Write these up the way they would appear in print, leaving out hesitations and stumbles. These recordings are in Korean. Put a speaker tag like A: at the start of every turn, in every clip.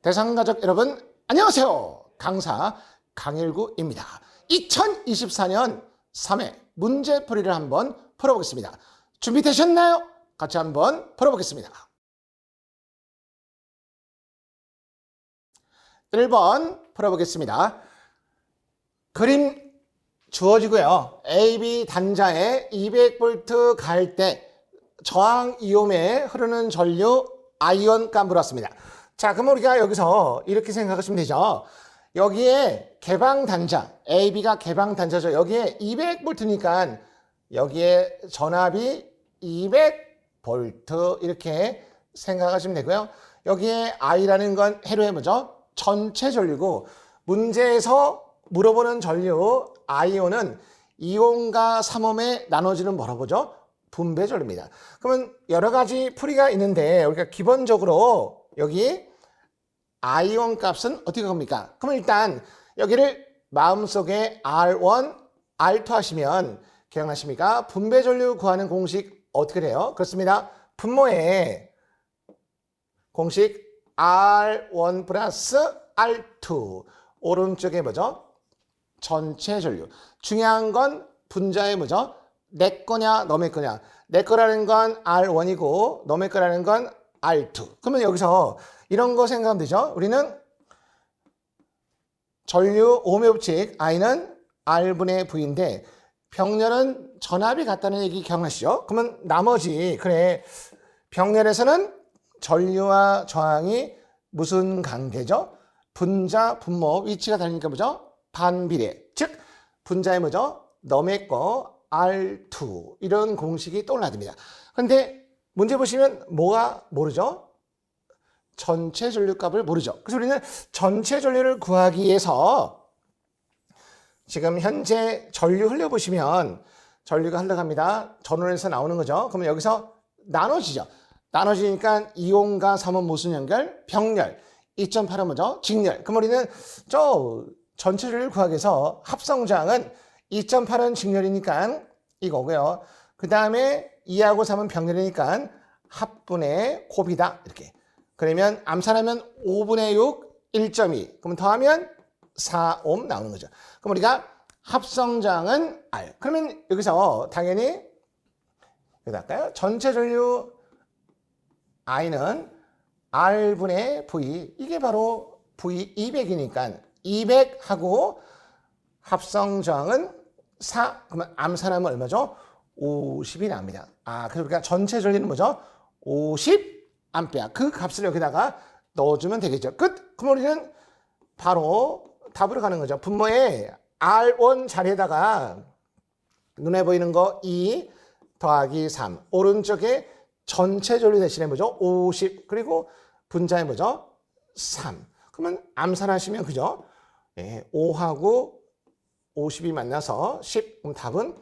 A: 대상가족 여러분 안녕하세요. 강사 강일구입니다. 2024년 3회 문제풀이를 한번 풀어보겠습니다. 준비되셨나요? 같이 한번 풀어보겠습니다. 1번 풀어보겠습니다. 그림 주어지고요. AB 단자에 200V 갈 때 저항 이온에 흐르는 전류 I온가 물었습니다. 자, 그럼 우리가 여기서 이렇게 생각하시면 되죠. 여기에 개방 단자, AB가 개방 단자죠. 여기에 200V니까 여기에 전압이 200V 이렇게 생각하시면 되고요. 여기에 I라는 건 해로의 뭐죠? 전체 전류고, 문제에서 물어보는 전류 I온은 2옴과 3옴에 나눠지는 뭐라고 보죠? 분배 전류입니다. 그러면 여러 가지 풀이가 있는데 우리가 기본적으로 여기 I온 값은 어떻게 겁니까? 그럼 일단 여기를 마음속에 R1, R2 하시면 기억나십니까? 분배 전류 구하는 공식 어떻게 돼요? 그렇습니다. 분모에 공식 R1 플러스 R2 오른쪽에 뭐죠? 전체 전류. 중요한 건 분자의 뭐죠? 내 거냐 너의 거냐. 내 거라는 건 R1이고 너의 거라는 건 R2. 그러면 여기서 이런 거 생각하면 되죠. 우리는 전류 오음의 법칙 I는 R분의 V인데 병렬은 전압이 같다는 얘기 기억나시죠? 그러면 나머지 그래 병렬에서는 전류와 저항이 무슨 관계죠? 분자, 분모, 위치가 다르니까 뭐죠? 반비례. 즉 분자의 뭐죠? 너의 거 R2 이런 공식이 떠올라듭니다. 그런데 문제 보시면 뭐가 모르죠? 전체 전류값을 모르죠. 그래서 우리는 전체 전류를 구하기 위해서 지금 현재 전류 흘려보시면 전류가 흘러갑니다. 전원에서 나오는 거죠. 그러면 여기서 나눠지죠. 나눠지니까 이온과 3온 무슨 연결? 병렬. 2.8은 뭐죠? 직렬. 그럼 우리는 저 전체 전류를 구하기 위해서 합성저항은 2.8은 직렬이니까 이거고요. 그 다음에 2하고 3은 병렬이니까 합분의 곱이다. 이렇게. 그러면 암산하면 5분의 6, 1.2. 그러면 더하면 4옴 나오는 거죠. 그럼 우리가 합성저항은 R. 그러면 여기서 당연히 여기다 할까요? 전체 전류 I는 R분의 V. 이게 바로 V 200이니까 200하고 합성저항은 4. 그러면 암산하면 얼마죠? 50이 납니다. 그래서 우리가 전체 전류는 뭐죠? 50A. 그 값을 여기다가 넣어주면 되겠죠. 끝! 그럼 우리는 바로 답으로 가는 거죠. 분모에 R1 자리에다가 눈에 보이는 거 2 더하기 3. 오른쪽에 전체 전류 대신에 뭐죠? 50. 그리고 분자에 뭐죠? 3. 그러면 암산하시면 그죠? 5하고 50이 만나서 10. 그럼 답은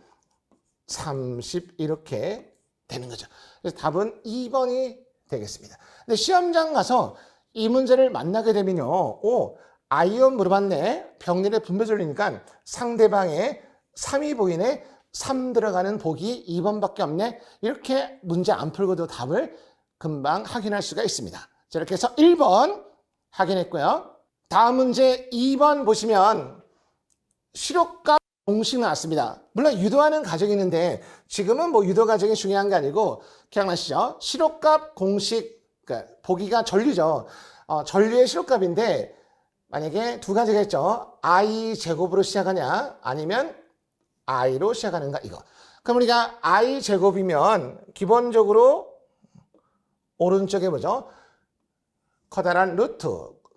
A: 30 이렇게 되는 거죠. 그래서 답은 2번이 되겠습니다. 근데 시험장 가서 이 문제를 만나게 되면요. 아이온 물어봤네. 병렬의 분배 전류니까 상대방의 3이 보이네. 3 들어가는 복이 2번밖에 없네. 이렇게 문제 안 풀고도 답을 금방 확인할 수가 있습니다. 자, 이렇게 해서 1번 확인했고요. 다음 문제 2번 보시면 실효값 공식 나왔습니다. 물론 유도하는 과정이 있는데 지금은 뭐 유도 과정이 중요한 게 아니고 기억나시죠? 실효값 공식, 그러니까 보기가 전류죠. 전류의 실효값인데 만약에 두 가지가 있죠. I 제곱으로 시작하냐 아니면 I로 시작하는가 이거. 그럼 우리가 I 제곱이면 기본적으로 오른쪽에 뭐죠? 커다란 루트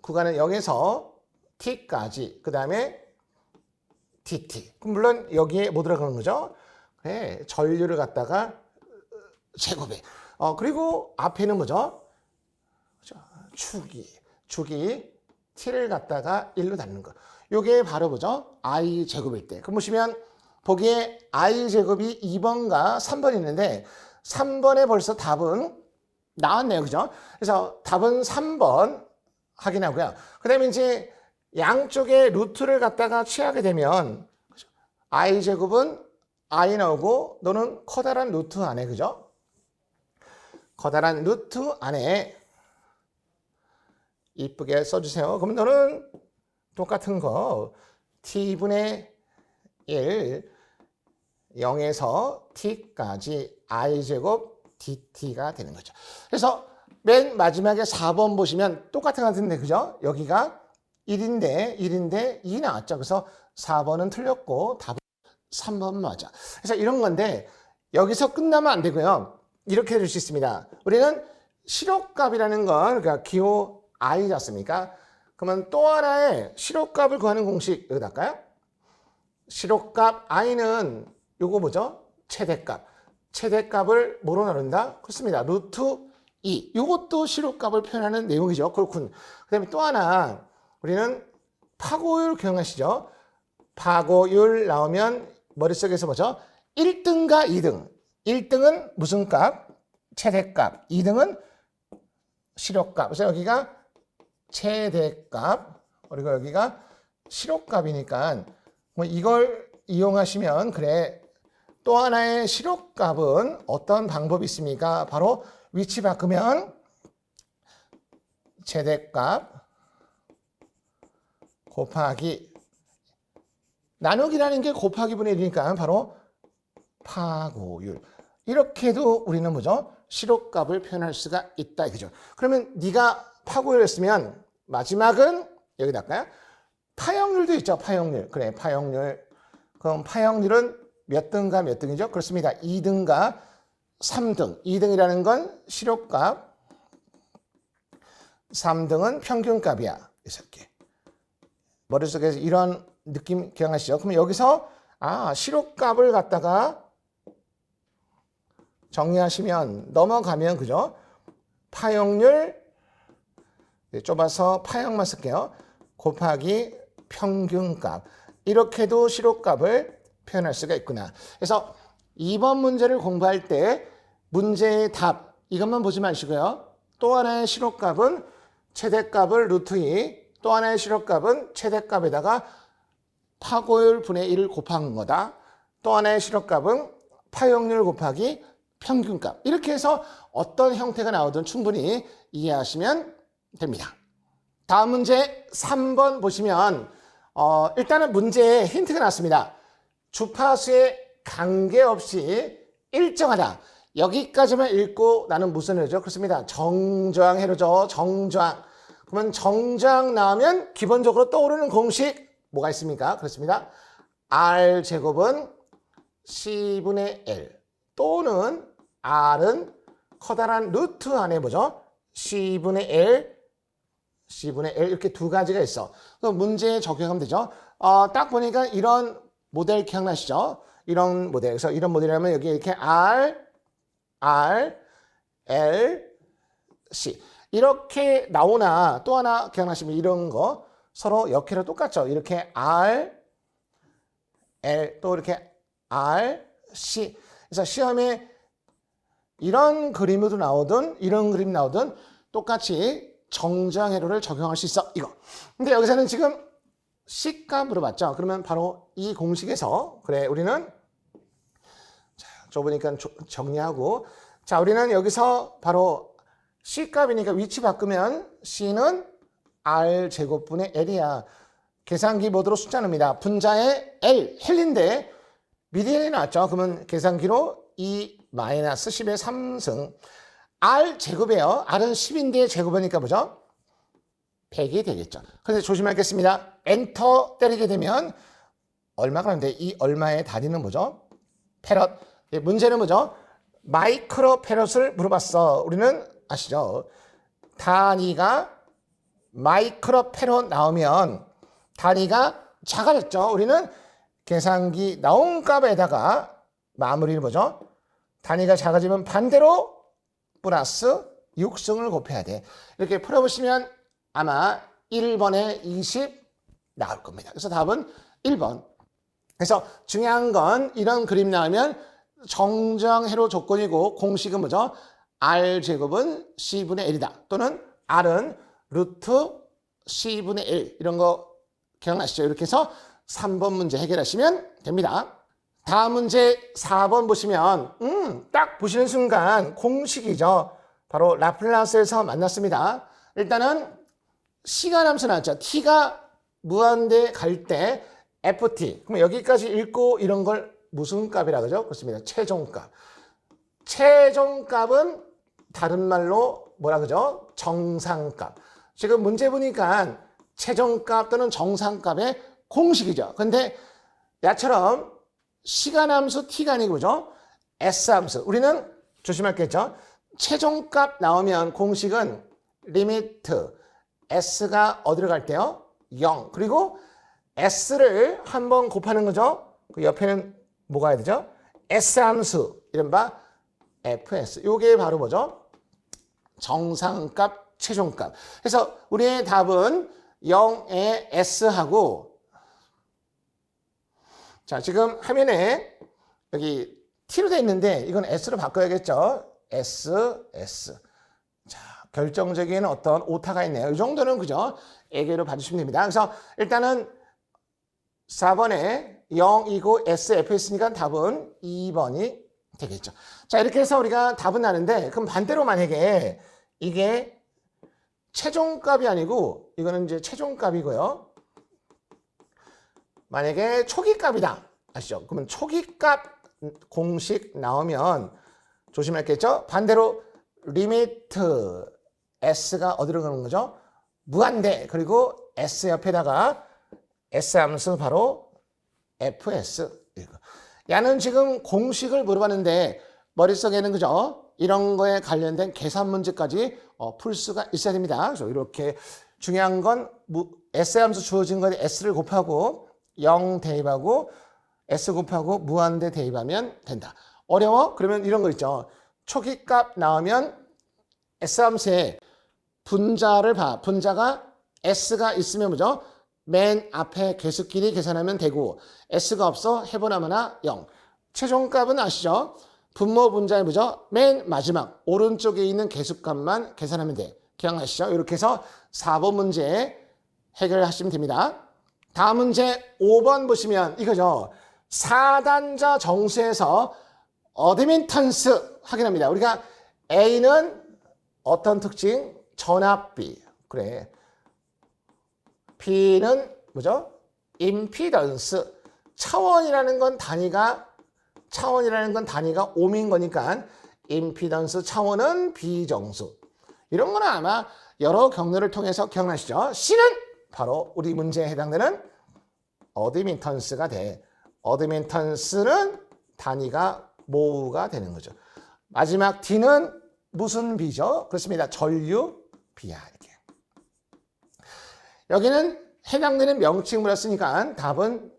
A: 구간은 0에서 t까지 그 다음에 dt. 그럼 물론 여기에 뭐 들어가는 거죠? 네, 전류를 갖다가 제곱에. 그리고 앞에는 뭐죠? 축이 t를 갖다가 1로 닫는 거. 요게 바로 뭐죠? I 제곱일 때. 그럼 보시면 보기에 I 제곱이 2번과 3번이 있는데 3번에 벌써 답은 나왔네요. 그죠? 그래서 답은 3번 확인하고요. 그 다음에 이제 양쪽에 루트를 갖다가 취하게 되면 I 제곱은 I 나오고 너는 커다란 루트 안에 그죠? 커다란 루트 안에 이쁘게 써주세요. 그러면 너는 똑같은 거 t분의 1 0에서 t까지 i제곱 dt가 되는 거죠. 그래서 맨 마지막에 4번 보시면 똑같은 것 같은데 그죠? 여기가 1인데 2 나왔죠. 그래서 4번은 틀렸고 답은 3번 맞아. 그래서 이런 건데 여기서 끝나면 안 되고요. 이렇게 될 수 있습니다. 우리는 실효값이라는 건 그러니까 기호 i지 않습니까? 그러면 또 하나의 실효값을 구하는 공식 여기다 할까요? 실효값 i는 요거 뭐죠? 최대값. 최대값을 뭐로 나눈다? 그렇습니다. 루트 2. 요것도 실효값을 표현하는 내용이죠. 그렇군. 그 다음에 또 하나 우리는 파고율 기억하시죠? 파고율 나오면 머릿속에서 뭐죠? 1등과 2등. 1등은 무슨 값? 최대값. 2등은 실효값. 그래서 여기가 최대값. 그리고 여기가 실효값이니까 뭐 이걸 이용하시면 그래. 또 하나의 실효값은 어떤 방법이 있습니까? 바로 위치 바꾸면 최대값 곱하기 나누기라는 게 곱하기 분의 1이니까 바로 파고율. 이렇게도 우리는 뭐죠? 실효값을 표현할 수가 있다 이거죠. 그러면 네가 파고율을 쓰면 마지막은 여기다 할까요? 파형률도 있죠. 파형률. 그래, 파형률. 그럼 파형률은 몇 등과 몇 등이죠? 그렇습니다. 2등과 3등. 2등이라는 건 실효값. 3등은 평균값이야. 이렇게. 머릿속에서 이런 느낌 기억하시죠? 그러면 여기서 실효값을 갖다가 정리하시면 넘어가면 그죠? 파형률 좁아서 파형만 쓸게요. 곱하기 평균값. 이렇게도 실효값을 표현할 수가 있구나. 그래서 2번 문제를 공부할 때 문제의 답 이것만 보지 마시고요. 또 하나의 실효값은 최대값을 루트 2, 또 하나의 실효값은 최대값에다가 파고율 분의 1을 곱한 거다. 또 하나의 실효값은 파형률 곱하기 평균값. 이렇게 해서 어떤 형태가 나오든 충분히 이해하시면 됩니다. 다음 문제 3번 보시면 일단은 문제에 힌트가 나왔습니다. 주파수에 관계없이 일정하다. 여기까지만 읽고 나는 무슨 해로죠? 그렇습니다. 정저항 해로죠. 정저항. 그러면 정저항 나오면 기본적으로 떠오르는 공식 뭐가 있습니까? 그렇습니다. R제곱은 C분의 L 또는 R은 커다란 루트 안에 뭐죠? C분의 L 이렇게 두 가지가 있어. 그럼 문제에 적용하면 되죠. 딱 보니까 이런 모델 기억나시죠? 이런 모델. 그래서 이런 모델이라면 여기 이렇게 R, L, C. 이렇게 나오나 또 하나 기억나시면 이런 거 서로 역회로 똑같죠? 이렇게 R, L, 또 이렇게 R, C. 그래서 시험에 이런 그림으로 나오든 이런 그림 나오든 똑같이 정저항회로를 적용할 수 있어. 이거. 근데 여기서는 지금 C값 물어봤죠. 그러면 바로 이 공식에서 그래 우리는 자, 좁으니까 정리하고 자 우리는 여기서 바로 C값이니까 위치 바꾸면 C는 R제곱분의 L이야. 계산기 모드로 숫자 넣습니다. 분자에 L, 헬인데 미디안이 나왔죠. 그러면 계산기로 2-10의 3승 R제곱이에요. R은 10인데 제곱이니까 뭐죠? 100이 되겠죠. 그래서 조심하겠습니다. 엔터 때리게 되면 얼마가 나는데 이 얼마의 단위는 뭐죠? 페럿. 문제는 뭐죠? 마이크로 페럿을 물어봤어. 우리는 아시죠? 단위가 마이크로 페럿 나오면 단위가 작아졌죠. 우리는 계산기 나온 값에다가 마무리를 뭐죠? 단위가 작아지면 반대로 플러스 6승을 곱해야 돼. 이렇게 풀어보시면 아마 1번에 20 나올 겁니다. 그래서 답은 1번. 그래서 중요한 건 이런 그림 나오면 정저항회로 조건이고 공식은 뭐죠? R제곱은 C분의 L이다. 또는 R은 루트 C분의 L. 이런 거 기억나시죠? 이렇게 해서 3번 문제 해결하시면 됩니다. 다음 문제 4번 보시면 딱 보시는 순간 공식이죠. 바로 라플라스에서 만났습니다. 일단은 시간 함수 나왔죠. t가 무한대 갈 때 ft. 그럼 여기까지 읽고 이런 걸 무슨 값이라 그러죠? 그렇습니다. 최종값. 최종값은 다른 말로 뭐라 그러죠? 정상값. 지금 문제 보니까 최종값 또는 정상값의 공식이죠. 근데 야처럼 시간함수 t가 아니고 그죠? s함수. 우리는 조심할 게 있죠. 최종값 나오면 공식은 리미트 s가 어디로 갈 때요? 0. 그리고 s를 한번 곱하는 거죠. 그 옆에는 뭐가 해야 되죠? s함수. 이른바 fs. 요게 바로 뭐죠? 정상값, 최종값. 그래서 우리의 답은 0에 s하고, 자, 지금 화면에 여기 t로 돼 있는데 이건 s로 바꿔야겠죠? s. 자, 결정적인 어떤 오타가 있네요. 이 정도는 그죠? 애교로 봐주시면 됩니다. 그래서 일단은 4번에 0이고 sfs니까 답은 2번이 되겠죠. 자, 이렇게 해서 우리가 답은 나는데, 그럼 반대로 만약에 이게 최종값이 아니고 이거는 이제 최종값이고요. 만약에 초기값이다. 아시죠? 그러면 초기값 공식 나오면 조심할 게 있죠? 반대로 리미트 s가 어디로 가는 거죠? 무한대. 그리고 s 옆에다가 s 함수 바로 fs. 야는 지금 공식을 물어봤는데 머릿속에는 그죠? 이런 거에 관련된 계산 문제까지 풀 수가 있어야 됩니다. 그래서 이렇게 중요한 건 s 함수 주어진 거에 s를 곱하고 0 대입하고 s 곱하고 무한대 대입하면 된다. 어려워? 그러면 이런 거 있죠. 초기값 나오면 s 함수에 분자를 봐. 분자가 s가 있으면 뭐죠? 맨 앞에 개수끼리 계산하면 되고, s가 없어 해보나마나 0. 최종값은 아시죠? 분모 분자의 뭐죠? 맨 마지막 오른쪽에 있는 개수값만 계산하면 돼. 기억하시죠? 이렇게 해서 4번 문제 해결하시면 됩니다. 다음 문제 5번 보시면 이거죠. 4단자 정수에서 어드민턴스 확인합니다. 우리가 A는 어떤 특징? 전압비. 그래. B는 뭐죠? 임피던스. 차원이라는 건 단위가 옴인 거니까 임피던스 차원은 비정수. 이런 거는 아마 여러 경로를 통해서 기억나시죠? C는 바로 우리 문제에 해당되는 어드민턴스가 돼. 어드민턴스는 단위가 모가 되는 거죠. 마지막 D는 무슨 비죠? 그렇습니다. 전류 비야. 이렇게. 여기는 해당되는 명칭을 쓰니까 답은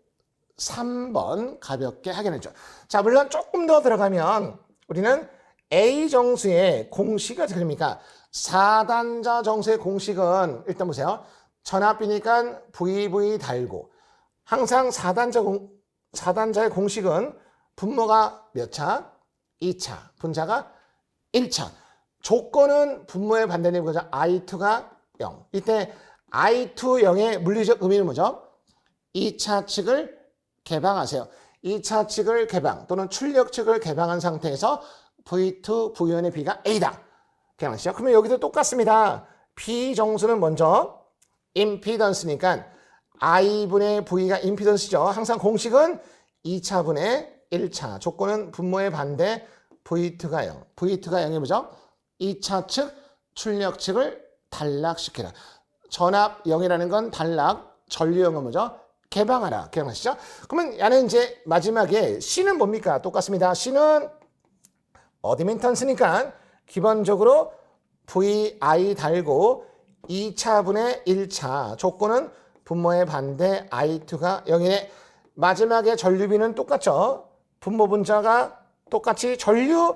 A: 3번 가볍게 확인했죠. 자, 물론 조금 더 들어가면 우리는 A 정수의 공식이 어떻게 됩니까? 4단자 정수의 공식은 일단 보세요. 전압비니까 VV 달고, 항상 4단자의 공식은 분모가 몇 차? 2차. 분자가 1차. 조건은 분모의 반대되는 거죠. I2가 0. 이때 I2 0의 물리적 의미는 뭐죠? 2차 측을 개방하세요. 2차 측을 개방 또는 출력 측을 개방한 상태에서 V2, V1의 B가 A다. 기억나시죠? 그러면 여기도 똑같습니다. B 정수는 먼저 임피던스니까 I분의 V가 임피던스죠. 항상 공식은 2차분의 1차. 조건은 분모의 반대 V2가 0. V2가 0이 뭐죠? 2차 측, 출력 측을 단락시켜라. 전압 0이라는 건 단락, 전류 0은 뭐죠? 개방하라. 기억나시죠? 그러면 얘는 이제 마지막에 C는 뭡니까? 똑같습니다. C는 어드민턴스니까 기본적으로 VI 달고 2차분의 1차. 조건은 분모의 반대 I2가 0이네. 마지막에 전류비는 똑같죠? 분모 분자가 똑같이 전류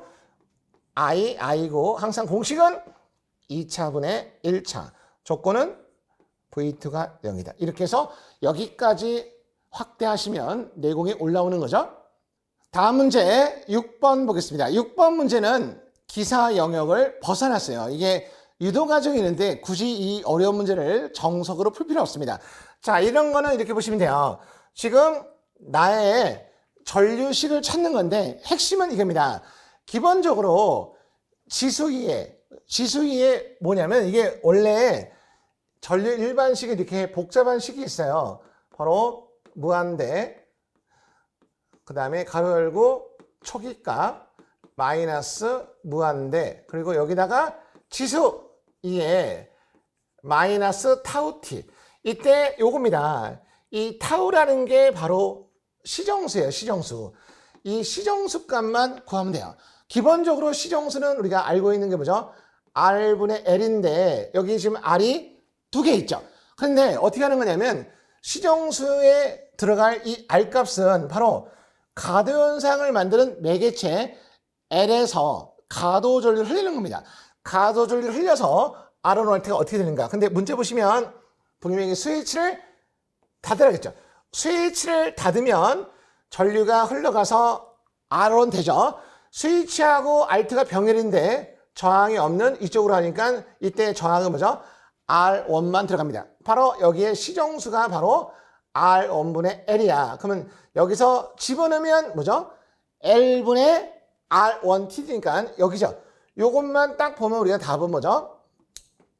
A: I고 항상 공식은 2차분의 1차. 조건은 V2가 0이다. 이렇게 해서 여기까지 확대하시면 내공이 올라오는 거죠. 다음 문제 6번 보겠습니다. 6번 문제는 기사 영역을 벗어났어요. 이게 유도 과정이 있는데 굳이 이 어려운 문제를 정석으로 풀 필요 없습니다. 자, 이런 거는 이렇게 보시면 돼요. 지금 나의 전류식을 찾는 건데 핵심은 이겁니다. 기본적으로 지수이에 뭐냐면 이게 원래 전류 일반식이 이렇게 복잡한 식이 있어요. 바로 무한대, 그 다음에 가로 열고 초기값, 마이너스 무한대, 그리고 여기다가 지수 2에 마이너스 타우 t. 이때 요겁니다. 이 타우라는 게 바로 시정수예요. 시정수. 이 시정수 값만 구하면 돼요. 기본적으로 시정수는 우리가 알고 있는 게 뭐죠? R분의 L인데 여기 지금 R이 두 개 있죠. 그런데 어떻게 하는 거냐면 시정수에 들어갈 이 R 값은 바로 가도현상을 만드는 매개체 L에서 가도전류를 흘리는 겁니다. 가도전류를 흘려서 R1Rt가 어떻게 되는가. 근데 문제 보시면 분명히 스위치를 닫으라겠죠. 스위치를 닫으면 전류가 흘러가서 R1 되죠. 스위치하고 Rt가 병렬인데 저항이 없는 이쪽으로 하니까 이때 저항은 뭐죠? R1만 들어갑니다. 바로 여기에 시정수가 바로 R1분의 L이야. 그러면 여기서 집어넣으면 뭐죠? L분의 R1T니까 여기죠. 요것만 딱 보면 우리가 답은 뭐죠?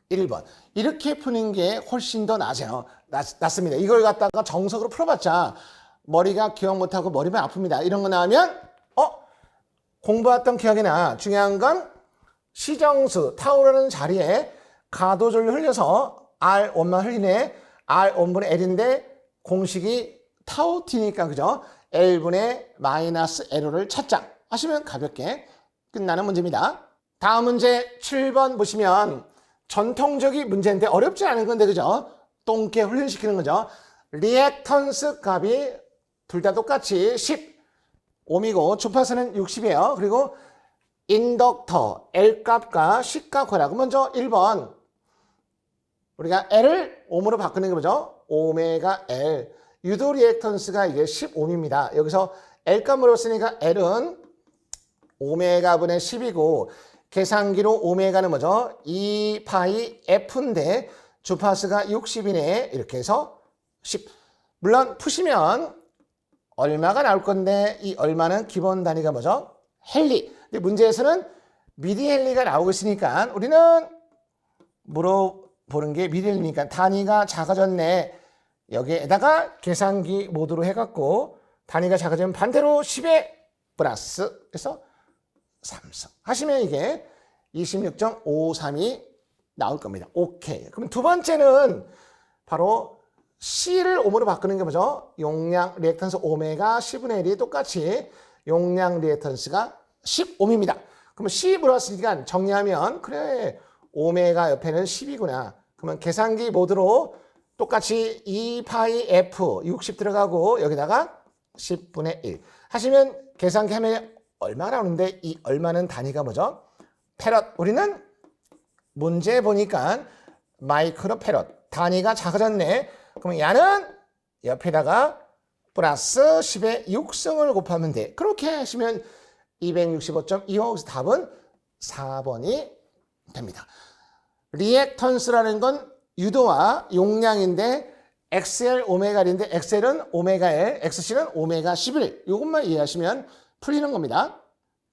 A: 1번. 이렇게 푸는 게 훨씬 더 낫습니다. 이걸 갖다가 정석으로 풀어봤자 머리가 기억 못하고 머리만 아픕니다. 이런 거 나오면 공부했던 기억이 나. 중요한 건 시정수 타우라는 자리에 가도전류 흘려서 R1만 흘리네. R1분의 L인데 공식이 타우 T니까 그죠? L분의 마이너스 L을 찾자 하시면 가볍게 끝나는 문제입니다. 다음 문제 7번 보시면 전통적인 문제인데 어렵지 않은 건데 그죠? 똥개 훈련시키는 거죠. 리액턴스 값이 둘 다 똑같이 10옴이고 주파수는 60이에요. 그리고 인덕터 L 값과 C 값 구하라고. 먼저 1번 우리가 L을 옴으로 바꾸는 게 뭐죠? 오메가 L. 유도 리액턴스가 이게 10옴입니다. 여기서 L 값으로 쓰니까 L은 오메가분의 10이고 계산기로 오메가는 뭐죠? 2파이 F인데 주파수가 60이네. 이렇게 해서 10. 물론 푸시면 얼마가 나올 건데 이 얼마는 기본 단위가 뭐죠? 헨리. 근데 문제에서는 미리 헨리가 나오고 있으니까 우리는 물어보는 게 미리 헨리니까 단위가 작아졌네. 여기에다가 계산기 모드로 해갖고 단위가 작아지면 반대로 10에 플러스 해서 3승 하시면 이게 26.532 나올 겁니다. 오케이. 그럼 두 번째는 바로 C를 옴으로 바꾸는 게 뭐죠? 용량 리액턴스 오메가 10분의 1이 똑같이 용량 리액턴스가 10옴입니다. 그러면 C 물었으니까 정리하면 그래 오메가 옆에는 10이구나. 그러면 계산기 모드로 똑같이 2파이 F 60 들어가고 여기다가 10분의 1 하시면 계산기 하면 얼마가 나오는데 이 얼마는 단위가 뭐죠? 패럿. 우리는 문제 보니까 마이크로 패럿. 단위가 작아졌네. 그러면 야는 옆에다가 플러스 10의 6승을 곱하면 돼. 그렇게 하시면 265.25에서 답은 4번이 됩니다. 리액턴스라는 건 유도와 용량인데 XL 오메가 L인데 XL은 오메가 L, XC는 오메가 11. 이것만 이해하시면 풀리는 겁니다.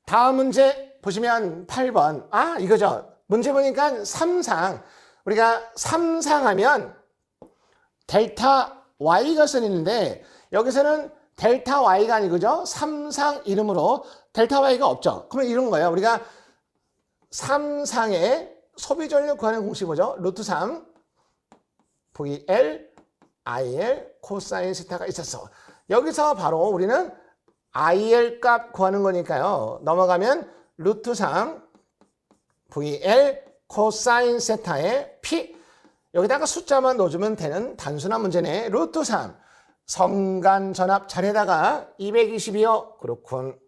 A: 다음 문제 보시면 8번. 이거죠. 문제 보니까 3상. 우리가 3상하면 델타 Y가 써있는데 여기서는 델타 Y가 아니고죠. 3상 이름으로 델타 Y가 없죠. 그러면 이런 거예요. 우리가 3상의 소비전류 구하는 공식이 뭐죠? 루트 3 VL IL 코사인 시타가 있었어. 여기서 바로 우리는 IL 값 구하는 거니까요. 넘어가면 루트 3 VL 코사인 세타의 P 여기다가 숫자만 넣어주면 되는 단순한 문제네. 루트 3 성간전압 자리에다가 220이요. 그렇군.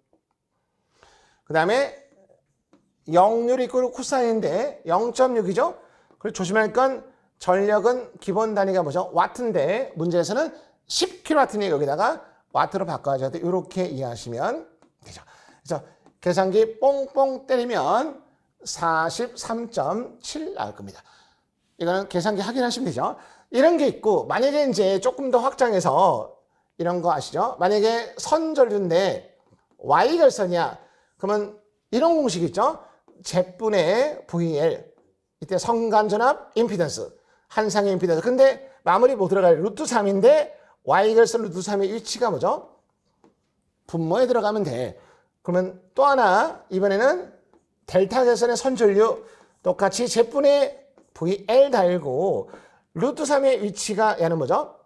A: 그 다음에 역률 이꼴 코사인인데 0.6이죠. 그리고 조심할 건 전력은 기본 단위가 뭐죠? 와트인데 문제에서는 10kW니 여기다가 와트로 바꿔줘야 돼. 이렇게 이해하시면 되죠. 그래서 계산기 뽕뽕 때리면 43.7 나올 겁니다. 이거는 계산기 확인하시면 되죠. 이런 게 있고 만약에 이제 조금 더 확장해서 이런 거 아시죠? 만약에 선전류인데 Y결선이야. 그러면 이런 공식 있죠? Z분의 VL 이때 성간전압 임피던스 한상의 인피니트. 근데 마무리 못 들어가요. 루트 3인데 y결선 루트 3의 위치가 뭐죠? 분모에 들어가면 돼. 그러면 또 하나 이번에는 델타 결선의 선전류 똑같이 제분의 VL 달고 루트 3의 위치가 얘는 뭐죠?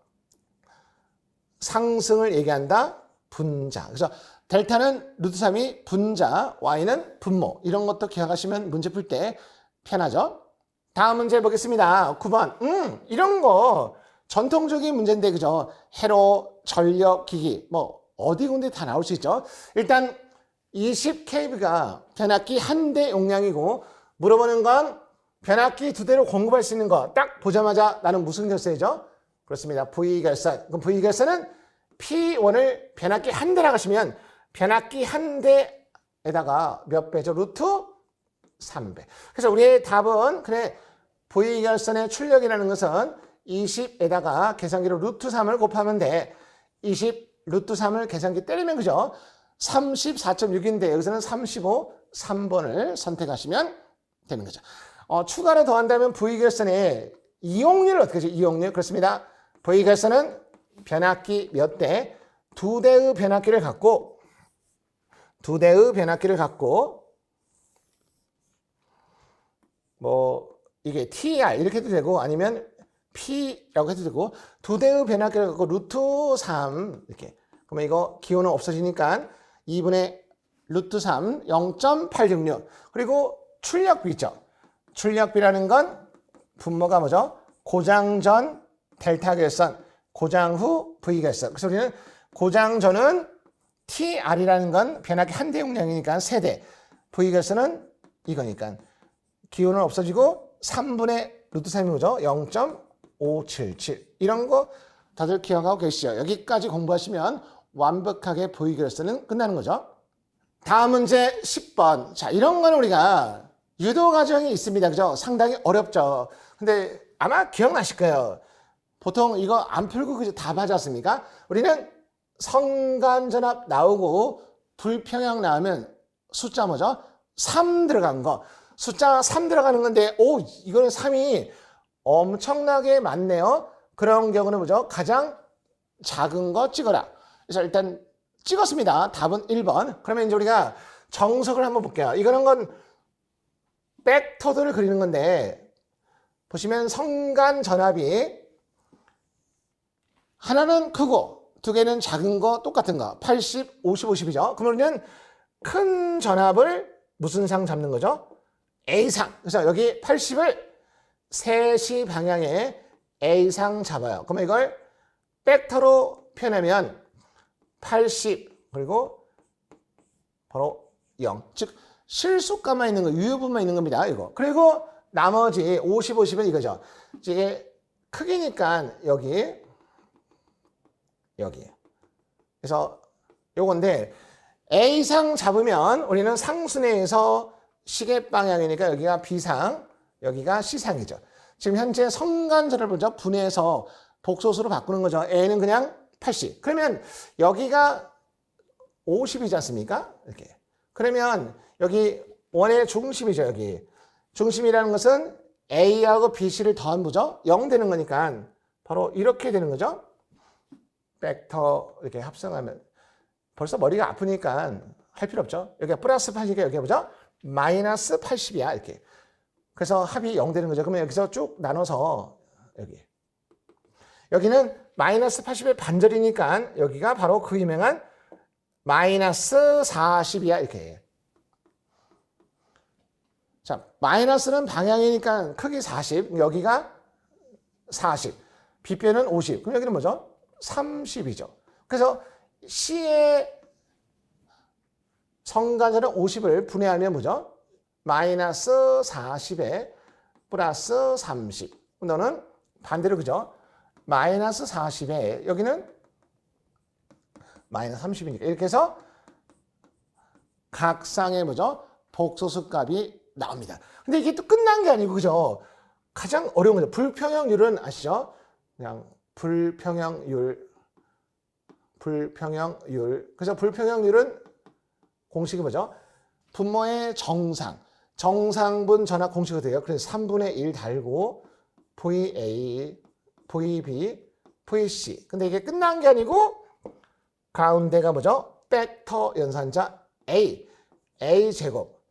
A: 상승을 얘기한다. 분자. 그래서 델타는 루트 3이 분자, y는 분모. 이런 것도 기억하시면 문제 풀 때 편하죠. 다음 문제 보겠습니다. 9번. 이런 거 전통적인 문제인데 그죠? 회로, 전력, 기기 뭐 어디 군데 다 나올 수 있죠. 일단 20kV가 변압기 한 대 용량이고 물어보는 건 변압기 두 대로 공급할 수 있는 거 딱 보자마자 나는 무슨 결선이죠? 그렇습니다. V결선. 그럼 V결선은 P1을 변압기 한 대라 하시면 변압기 한 대에다가 몇 배죠? 루트 3배. 그래서 우리의 답은 그래 V결선의 출력이라는 것은 20에다가 계산기로 루트 3을 곱하면 돼. 20 루트 3을 계산기 때리면 그죠? 34.6인데 여기서는 35, 3번을 선택하시면 되는 거죠. 추가로 더한다면 V결선의 이용률을 어떻게 하죠? 이용률. 그렇습니다. V결선은 변압기 몇 대? 두 대의 변압기를 갖고 뭐 이게 TR 이렇게 해도 되고 아니면 P라고 해도 되고 두 대의 변압기를 갖고 루트 3 이렇게. 그러면 이거 기호는 없어지니까 2분의 루트 3 0.866 그리고 출력비 있죠. 출력비라는 건 분모가 뭐죠? 고장 전 델타 결선, 고장 후 V 결선. 그래서 우리는 고장 전은 TR이라는 건 변압기 한 대 용량이니까 세대. V 결선은 이거니까 기호는 없어지고 3분의 루트 3이 뭐죠? 0.577 이런 거 다들 기억하고 계시죠? 여기까지 공부하시면 완벽하게 V 결선은 끝나는 거죠. 다음 문제 10번. 자, 이런 거는 우리가 유도 과정이 있습니다. 그죠? 상당히 어렵죠. 근데 아마 기억나실 거예요. 보통 이거 안 풀고 그저 다 맞았습니까? 우리는 성간전압 나오고 불평형 나오면 숫자 뭐죠? 3 들어간 거. 숫자 3 들어가는 건데 오 이거는 3이 엄청나게 많네요. 그런 경우는 뭐죠? 가장 작은 거 찍어라. 그래서 일단 찍었습니다. 답은 1번. 그러면 이제 우리가 정석을 한번 볼게요. 이거는 건 벡터들을 그리는 건데 보시면 성간 전압이 하나는 크고 두 개는 작은 거 똑같은 거 80, 50, 50이죠. 그러면 큰 전압을 무슨 상 잡는 거죠? A상. 그래서 여기 80을 3시 방향에 A상 잡아요. 그러면 이걸 벡터로 표현하면 80 그리고 바로 0. 즉 실수값만 있는 거, 유효분만 있는 겁니다. 이거. 그리고 나머지 50, 50은 이거죠. 이게 크기니까 여기. 그래서 요건데 A상 잡으면 우리는 상순회에서 시계 방향이니까 여기가 B상, 여기가 C상이죠. 지금 현재 성간전을 보죠. 분해해서 복소수로 바꾸는 거죠. A는 그냥 80. 그러면 여기가 50이지 않습니까? 이렇게. 그러면 여기 원의 중심이죠. 여기. 중심이라는 것은 A하고 BC를 더한 부죠. 0 되는 거니까 바로 이렇게 되는 거죠. 벡터 이렇게 합성하면 벌써 머리가 아프니까 할 필요 없죠. 여기가 플러스 80이니까 여기가 뭐죠? 마이너스 80이야. 이렇게. 그래서 합이 0 되는 거죠. 그러면 여기서 쭉 나눠서 여기는 마이너스 80의 반절이니까 여기가 바로 그 유명한 마이너스 40이야. 이렇게. 자, 마이너스는 방향이니까 크기 40, 여기가 40, 빗변은 50. 그럼 여기는 뭐죠? 30이죠. 그래서 C의 성간전은 50을 분해하면 뭐죠? 마이너스 40에 플러스 30. 너는 반대로 그죠? 마이너스 40에 여기는 마이너스 30이니까 이렇게 해서 각상의 뭐죠? 복소수 값이 나옵니다. 근데 이게 또 끝난 게 아니고 그죠? 가장 어려운 거죠. 불평형률은 아시죠? 그냥 불평형률. 그래서 불평형률은 공식이 뭐죠? 분모의 정상. 정상분 전압 공식이 돼요. 그래서 3분의 1 달고 VA, VB, VC. 근데 이게 끝난 게 아니고 가운데가 뭐죠? 벡터 연산자 A, A 제곱.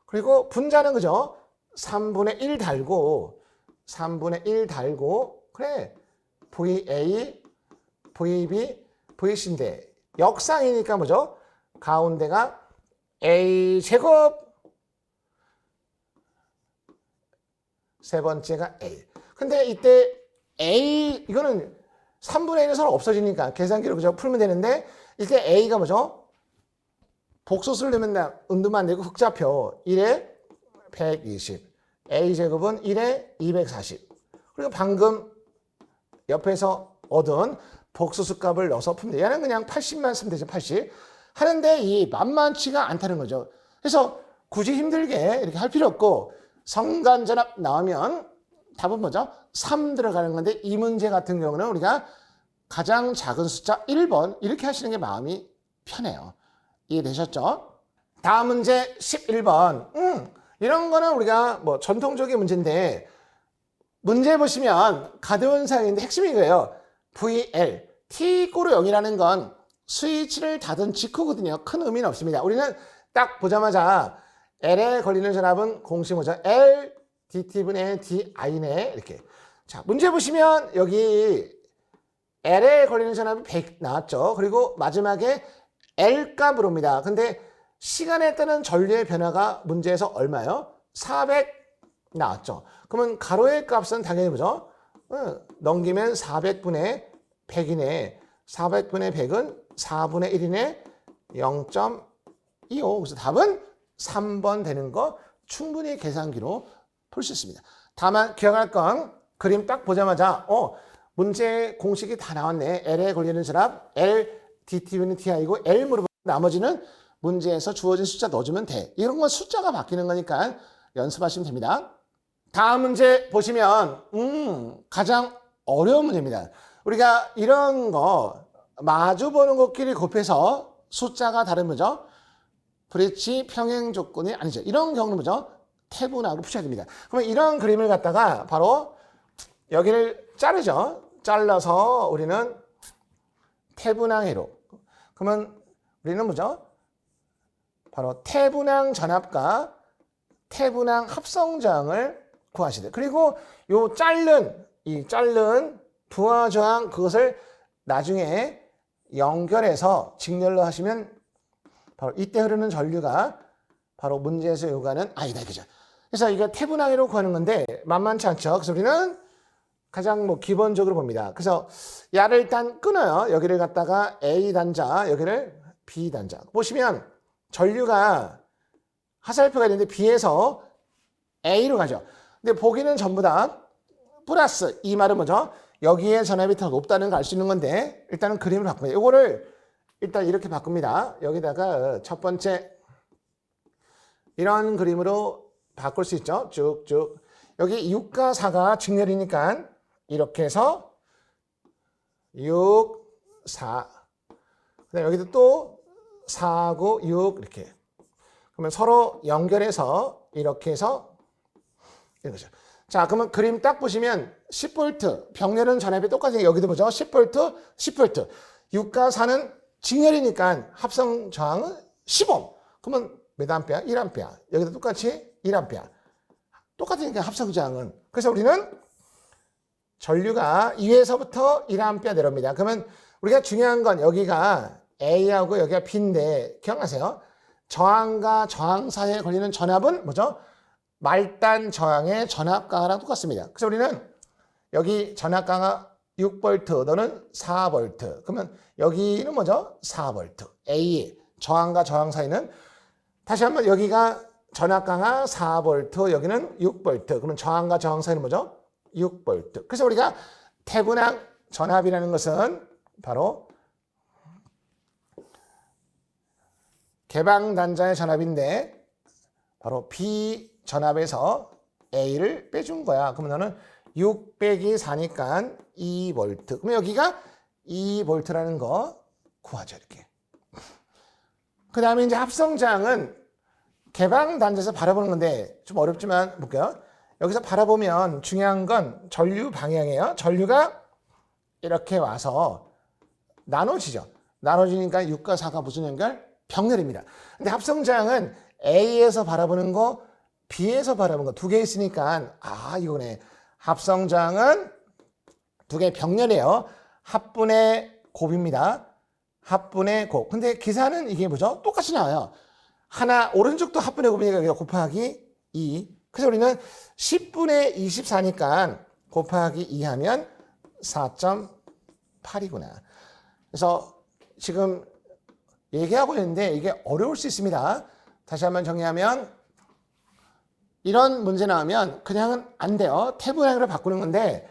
A: 그리고 분자는 그죠? 3분의 1 달고 3분의 1 달고 그래. VA, VB, VC인데 역상이니까 뭐죠? 가운데가 A 제곱 세 번째가 A. 근데 이때 A 이거는 3분의 1에서는 없어지니까 계산기로 그저 풀면 되는데 이때 A가 뭐죠? 복소수를 넣으면 은두만 안 되고 흑좌표 1에 120 A제곱은 1에 240 그리고 방금 옆에서 얻은 복소수 값을 넣어서 풀면 돼. 얘는 그냥 80만 쓰면 되죠. 80 하는데 이 만만치가 않다는 거죠. 그래서 굳이 힘들게 이렇게 할 필요 없고 성간전압 나오면 답은 뭐죠? 3 들어가는 건데 이 문제 같은 경우는 우리가 가장 작은 숫자 1번 이렇게 하시는 게 마음이 편해요. 이해되셨죠? 다음 문제 11번. 이런 거는 우리가 뭐 전통적인 문제인데 문제 보시면 가대원상인데 핵심이 이거예요. VL, T-0이라는 0이라는 건 스위치를 닫은 직후거든요. 큰 의미는 없습니다. 우리는 딱 보자마자 L에 걸리는 전압은 공식 뭐죠? L, DT분의 DI네. 이렇게. 자, 문제 보시면 여기 L에 걸리는 전압이 100 나왔죠. 그리고 마지막에 L 값으로입니다. 근데 시간에 따른 전류의 변화가 문제에서 얼마요? 400 나왔죠. 그러면 가로의 값은 당연히 뭐죠? 넘기면 400분의 100이네. 400분의 100은 4분의 1이네. 0.25. 그래서 답은 3번 되는 거 충분히 계산기로 풀 수 있습니다. 다만 기억할 건 그림 딱 보자마자 문제 공식이 다 나왔네. L에 걸리는 전압 L, DT분의 TI고 L 물어보고 나머지는 문제에서 주어진 숫자 넣어주면 돼. 이런 건 숫자가 바뀌는 거니까 연습하시면 됩니다. 다음 문제 보시면 가장 어려운 문제입니다. 우리가 이런 거 마주보는 것끼리 곱해서 숫자가 다른 거죠. 브릿지 평행 조건이 아니죠. 이런 경우는 뭐죠? 태분학으로 푸셔야 됩니다. 그러면 이런 그림을 갖다가 바로 여기를 자르죠. 잘라서 우리는 태분항회로. 그러면 우리는 뭐죠? 바로 태분항 전압과 태분항 합성저항을 구하시되 그리고 이 자른 부하 저항 그것을 나중에 연결해서 직렬로 하시면 바로 이때 흐르는 전류가 바로 문제에서 요구하는 I다 이거죠. 그래서 이게 태분항으로 구하는 건데 만만치 않죠. 그래서 우리는 가장 기본적으로 봅니다. 그래서 야를 일단 끊어요. 여기를 갖다가 A 단자, 여기를 B 단자. 보시면 전류가 화살표가 있는데 B에서 A로 가죠. 근데 보기는 전부 다 플러스. 이 말은 뭐죠? 여기에 전압이 더 높다는 걸 알 수 있는 건데 일단은 그림을 바꿉니다. 이거를 일단 이렇게 바꿉니다. 여기다가 첫 번째 이런 그림으로 바꿀 수 있죠. 쭉쭉. 여기 6과 4가 직렬이니까 이렇게 해서 6, 4. 그다음에 여기도 또 4하고 6 이렇게. 그러면 서로 연결해서 이렇게 해서 이런 거죠. 자, 그러면 그림 딱 보시면 10V 병렬은 전압이 똑같으니까 여기도 보죠. 10V, 10V. 6과 4는 직렬이니까 합성 저항은 10옴. 그러면 몇 암페어? 1암페어. 여기도 똑같이 1암페어. 똑같으니까 합성 저항은. 그래서 우리는 전류가 2에서부터 1암페어 내려옵니다. 그러면 우리가 중요한 건 여기가 A하고 여기가 B인데 기억나세요? 저항과 저항 사이에 걸리는 전압은 뭐죠? 말단 저항의 전압 강하랑 똑같습니다. 그래서 우리는 여기 전압 강하 6V, 너는 4V. 그러면 여기는 뭐죠? 4V. A, 저항과 저항 사이는 다시 한번 여기가 전압 강하 4V, 여기는 6V. 그러면 저항과 저항 사이는 뭐죠? 6V. 그래서 우리가 태분항 전압이라는 것은 바로 개방 단자의 전압인데 바로 B 전압에서 A를 빼준 거야. 그러면 너는 6 빼기 4니까 2V. 그러면 여기가 2V라는 거 구하죠. 이렇게. 그 다음에 이제 합성장은 개방 단자에서 바라보는 건데 좀 어렵지만 볼게요. 여기서 바라보면 중요한 건 전류 방향이에요. 전류가 이렇게 와서 나눠지죠. 나눠지니까 6과 4가 무슨 연결? 병렬입니다. 근데 합성장은 A에서 바라보는 거, B에서 바라보는 거 두 개 있으니까 이거네. 합성장은 두 개 병렬이에요. 합분의 곱입니다. 합분의 곱. 근데 기사는 이게 뭐죠? 똑같이 나와요. 하나 오른쪽도 합분의 곱이니까 곱하기 2. 그래서 우리는 10분의 24니까 곱하기 2 하면 4.8이구나. 그래서 지금 얘기하고 있는데 이게 어려울 수 있습니다. 다시 한번 정리하면 이런 문제 나오면 그냥은 안 돼요. 태분항으로 바꾸는 건데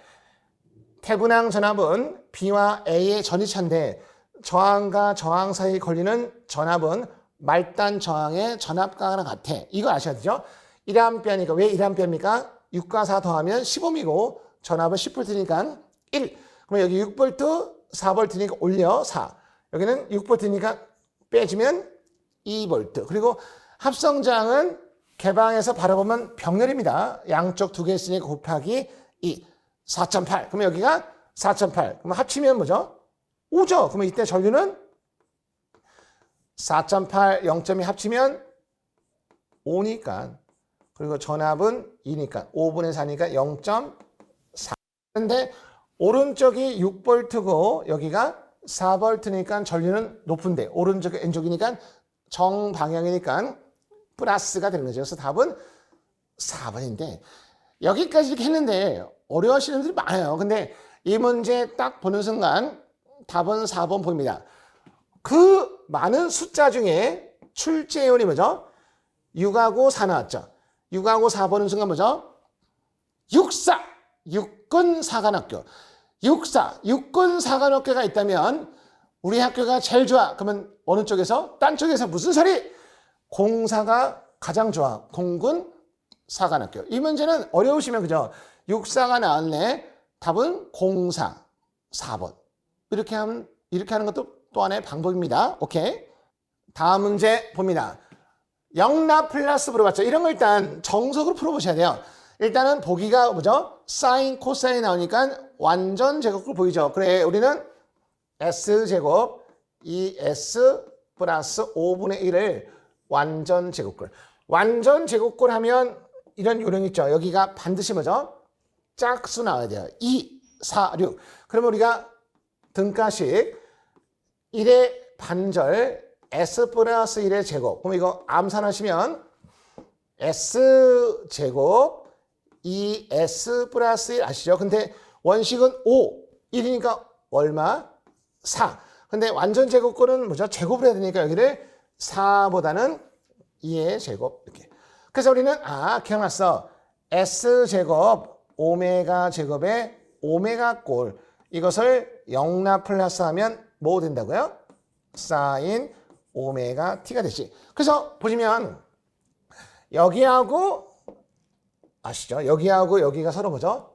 A: 태분항 전압은 B와 A의 전이차인데 저항과 저항 사이에 걸리는 전압은 말단 저항의 전압과랑 같아. 이거 아셔야 되죠? 1A니까 왜 1A입니까? 6과 4 더하면 15이고 전압은 10V니까 1. 그럼 여기 6V, 4V니까 올려 4. 여기는 6V니까 빼주면 2V. 그리고 합성장은 개방해서 바라보면 병렬입니다. 양쪽 두 개 있으니까 곱하기 2. 4.8. 그러면 여기가 4.8. 그럼 합치면 뭐죠? 5죠. 그러면 이때 전류는 4.8, 0.2 합치면 5니까. 그리고 전압은 2니까. 5분의 4니까 0.4. 그런데 오른쪽이 6V고 여기가 4V니까 전류는 높은데 오른쪽이 왼쪽이니까 정방향이니까 플러스가 되는 거죠. 그래서 답은 4번인데 여기까지 이렇게 했는데 어려워하시는 분들이 많아요. 근데 이 문제 딱 보는 순간 답은 4번 보입니다. 그 많은 숫자 중에 출제요원이 뭐죠? 6하고 4 나왔죠. 6하고 4 보는 순간 뭐죠? 6사, 육군 사관학교. 6사, 육군 사관학교가 있다면 우리 학교가 제일 좋아. 그러면 어느 쪽에서? 딴 쪽에서 무슨 소리? 공사가 가장 좋아. 공군 사관학교. 이 문제는 어려우시면 그죠? 육사가 나왔네. 답은 공사 4번. 이렇게 하는 것도 또 하나의 방법입니다. 오케이. 다음 문제 봅니다. 영라플라스 물어봤죠. 이런 거 일단 정석으로 풀어보셔야 돼요. 일단은 보기가 뭐죠? 사인, 코사인 나오니까 완전 제곱을 보이죠. 그래, 우리는 S제곱, 2S 플러스 5분의 1을 완전 제곱글. 완전 제곱글 하면 이런 요령 있죠. 여기가 반드시 뭐죠? 짝수 나와야 돼요. 2, 4, 6. 그러면 우리가 등가식 1의 반절 S 플러스 1의 제곱. 그럼 이거 암산하시면 S제곱 2S 플러스 1 아시죠? 근데 원식은 5, 1이니까 얼마? 4. 근데 완전 제곱꼴은 뭐죠? 제곱을 해야 되니까 여기를 4보다는 2의 제곱 이렇게. 그래서 우리는 기억났어. S제곱 오메가 제곱의 오메가 꼴. 이것을 영라플러스 하면 뭐 된다고요? 사인 오메가 t가 되지. 그래서 보시면 여기하고 아시죠? 여기하고 여기가 서로 뭐죠?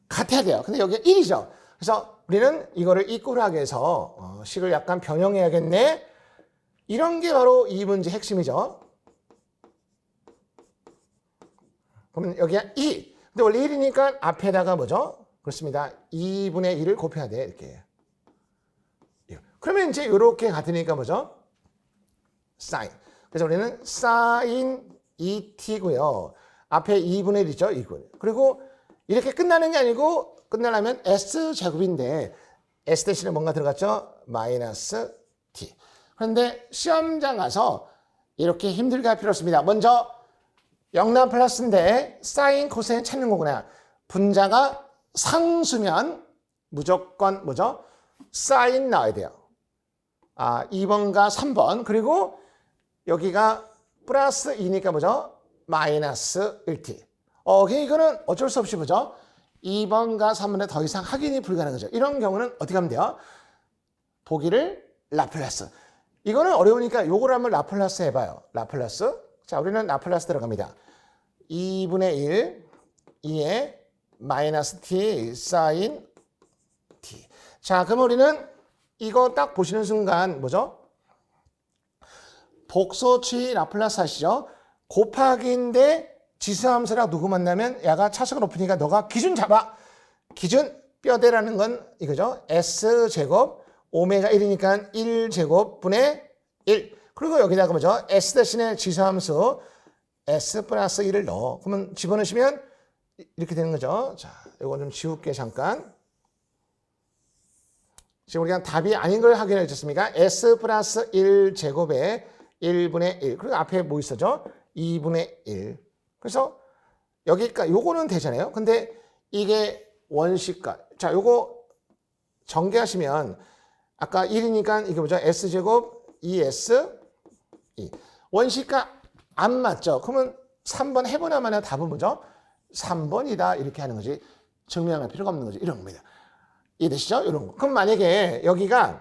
A: 같아야 돼요. 근데 여기가 1이죠. 그래서 우리는 이거를 이꼴하게 해서 식을 약간 변형해야겠네. 이런 게 바로 이 문제 핵심이죠. 그러면 여기가 2. 근데 원래 1이니까 앞에다가 뭐죠? 그렇습니다. 2분의 1을 곱해야 돼. 이렇게. 그러면 이제 이렇게 같으니까 뭐죠? 사인. 그래서 우리는 사인 2t고요. 앞에 2분의 1이죠. 2분. 그리고 이렇게 끝나는 게 아니고 끝나려면 S제곱인데 S 대신에 뭔가 들어갔죠? 마이너스 T. 그런데 시험장 가서 이렇게 힘들게 할 필요 없습니다. 먼저 영란 플러스인데 사인 코사인 찾는 거구나. 분자가 상수면 무조건 뭐죠? 사인 나와야 돼요. 2번과 3번. 그리고 여기가 플러스 2니까 뭐죠? 마이너스 1t. 이거는 어쩔 수 없이 뭐죠? 2번과 3번에 더 이상 확인이 불가능한 거죠. 이런 경우는 어떻게 하면 돼요? 보기를 라플라스. 이거는 어려우니까 요걸 한번 라플라스 해봐요. 라플라스. 자, 우리는 라플라스 들어갑니다. 2분의 1, 2에 마이너스 t 사인 t. 자, 그럼 우리는 이거 딱 보시는 순간 뭐죠? 복소치 라플라스 하시죠? 곱하기인데 지수함수랑 누구 만나면 야가 차수가 높으니까 너가 기준 잡아. 기준 뼈대라는 건 이거죠. S제곱 오메가 1이니까 1제곱 분의 1. 그리고 여기다가 뭐죠? S 대신에 지수함수 S 플러스 1을 넣어. 그러면 집어넣으시면 이렇게 되는 거죠. 자, 이거 좀 지울게 잠깐. 지금 우리가 답이 아닌 걸 확인해 주셨습니까? S 플러스 1 제곱에 1분의 1. 그리고 앞에 뭐 있었죠? 2분의 1. 그래서 여기까지 요거는 되잖아요. 근데 이게 원식과 자, 요거 전개하시면 아까 1이니까 이게 뭐죠? S제곱 2S 2. 원식과 안 맞죠? 그러면 3번 해보나마나 답은 뭐죠? 3번이다 이렇게 하는 거지. 증명할 필요가 없는 거지. 이런 겁니다. 이해되시죠? 이런 거. 그럼 만약에 여기가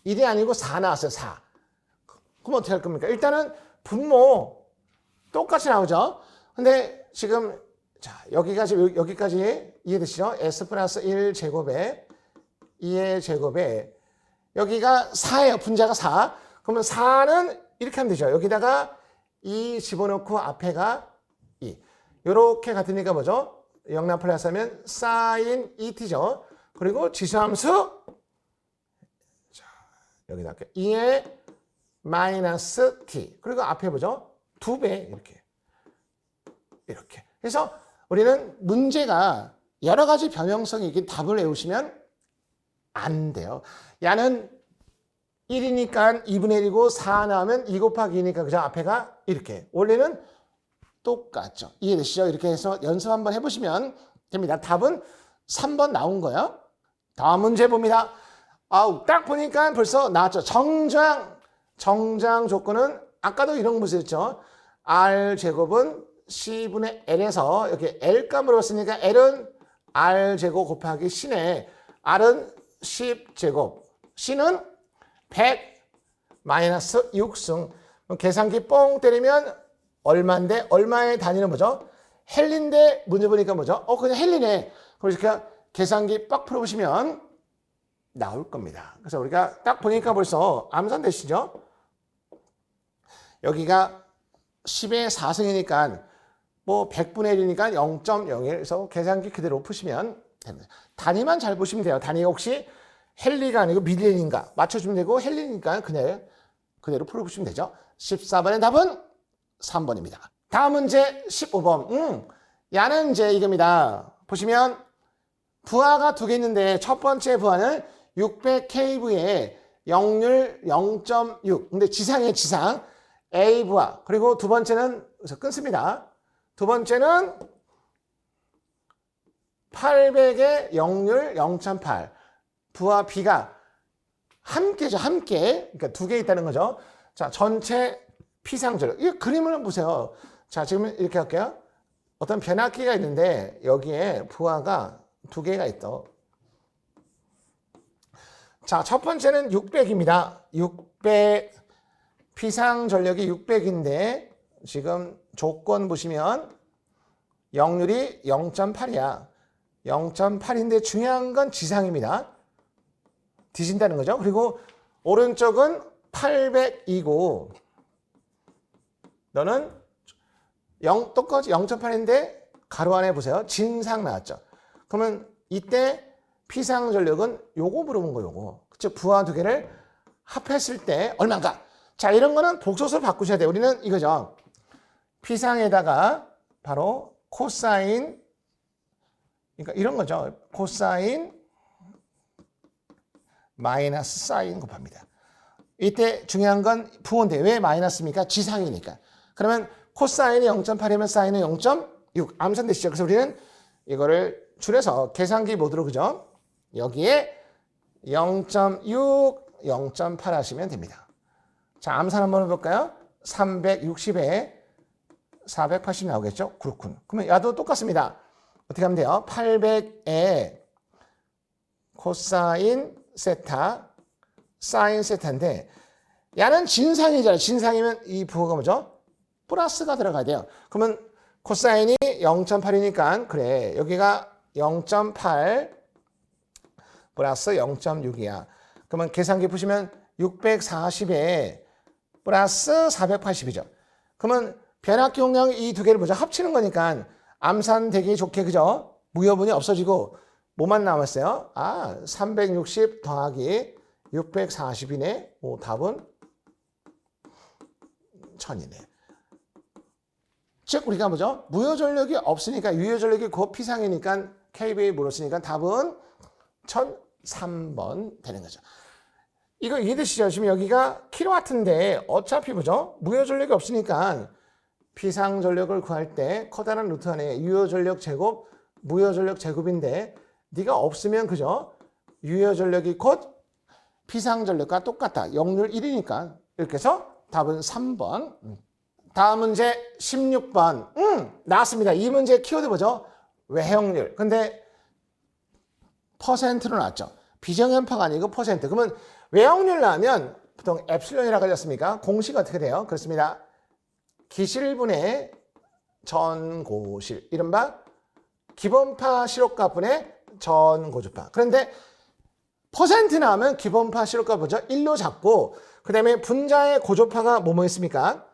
A: 1이 아니고 4 나왔어요. 4. 그럼 어떻게 할 겁니까? 일단은 분모 똑같이 나오죠. 근데 지금 자 여기까지 이해되시죠? S 플러스 1 제곱에 2의 제곱에 여기가 4예요. 분자가 4. 그러면 4는 이렇게 하면 되죠. 여기다가 2 집어넣고 앞에가 2. 이렇게 같으니까 뭐죠? 영락 플러스 하면 sin 2t죠. 그리고 지수함수 자, 여기다 할게요. 2의 마이너스 t. 그리고 앞에 보죠? 2배 이렇게. 그래서 우리는 문제가 여러 가지 변형성이 있긴 답을 외우시면 안 돼요. 야는 1이니까 2분의 1이고 4 나오면 2 곱하기 2니까 그죠? 앞에가 이렇게. 원래는 똑같죠. 이해되시죠? 이렇게 해서 연습 한번 해보시면 됩니다. 답은 3번 나온 거예요. 다음 문제 봅니다. 아우, 딱 보니까 벌써 나왔죠. 정장 조건은 아까도 이런 거 보셨죠? R제곱은 C분의 L에서 여기 L값 물어봤으니까 L은 R제곱 곱하기 C네. R은 10제곱. C는 100 마이너스 6승. 계산기 뻥 때리면 얼마인데 얼마의 단위는 뭐죠? 헬린데 문제 보니까 뭐죠? 그냥 헬리네. 그러니까 계산기 빡 풀어보시면 나올 겁니다. 그래서 우리가 딱 보니까 벌써 암산되시죠? 여기가 10의 4승이니까 뭐 100분의 1이니까 0.01에서 계산기 그대로 푸시면 됩니다. 단위만 잘 보시면 돼요. 단위가 혹시 헬리가 아니고 밀리인가 맞춰주면 되고 헬리니까 그대로 풀어보시면 되죠. 14번의 답은 3번입니다. 다음 문제 15번. 야는 이제 이겁니다. 보시면 부하가 두 개 있는데 첫 번째 부하는 600kV에 역률 0.6. 근데 지상이에요, 지상. A 부하. 그리고 두 번째는 그래서 끊습니다. 두 번째는 800의 역률 0.8. 부하 B가 함께죠, 함께. 그러니까 두 개 있다는 거죠. 자, 전체 피상절. 이 그림을 한번 보세요. 자, 지금 이렇게 할게요. 어떤 변압기가 있는데 여기에 부하가 두 개가 있어. 자, 첫 번째는 600입니다. 600 피상전력이 600인데 지금 조건 보시면 역률이 0.8이야. 0.8인데 중요한 건 지상입니다. 뒤진다는 거죠. 그리고 오른쪽은 800이고 너는 똑같이 0.8인데 가로 안에 보세요. 진상 나왔죠. 그러면 이때 피상전력은 요거 물어본 거예요. 요거. 즉 부하 두 개를 합했을 때 얼마인가. 자, 이런 거는 복소수로 바꾸셔야 돼요. 우리는 이거죠. 피상에다가 바로 코사인, 그러니까 이런 거죠. 코사인 마이너스 사인 곱합니다. 이때 중요한 건 부호인데 왜 마이너스입니까? 지상이니까. 그러면 코사인이 0.8이면 사인은 0.6. 암산되시죠? 그래서 우리는 이거를 줄여서 계산기 모드로 그죠? 여기에 0.6, 0.8 하시면 됩니다. 자, 암산 한번 해볼까요? 360에 480 나오겠죠? 그렇군. 그러면 야도 똑같습니다. 어떻게 하면 돼요? 800에 코사인 세타, 사인 세타인데 야는 진상이잖아요. 진상이면 이 부호가 뭐죠? 플러스가 들어가야 돼요. 그러면 코사인이 0.8이니까 그래 여기가 0.8 플러스 0.6이야. 그러면 계산기 푸시면 640에 플러스 480이죠. 그러면 변압기용량 이 두 개를 먼저 합치는 거니까 암산되기 좋게 그죠? 무여분이 없어지고 뭐만 남았어요? 360 더하기 640이네. 오, 답은 1000이네. 즉 우리가 뭐죠? 무효전력이 없으니까 유효전력이 곧 피상이니까 KVA 물었으니까 답은 1003번 되는 거죠. 이거 이해되시죠? 지금 여기가 킬로와트인데 어차피 뭐죠? 무효전력이 없으니까 피상전력을 구할 때 커다란 루트 안에 유효전력 제곱, 무효전력 제곱인데 네가 없으면 그죠? 유효전력이 곧 피상전력과 똑같다. 역률 1이니까 이렇게 해서 답은 3번. 다음 문제 16번. 나왔습니다. 이 문제 키워드 뭐죠? 외형률. 근데 퍼센트로 나왔죠. 비정연파가 아니고 퍼센트. 그러면 외형률 나오면 보통 엡실론이라고 하지 않습니까? 공식 어떻게 돼요? 그렇습니다. 기실분의 전고실. 이른바 기본파 시록가분의 전고주파. 그런데 퍼센트 나오면 기본파 시록가 보죠. 1로 잡고 그 다음에 분자의 고조파가 뭐뭐 있습니까?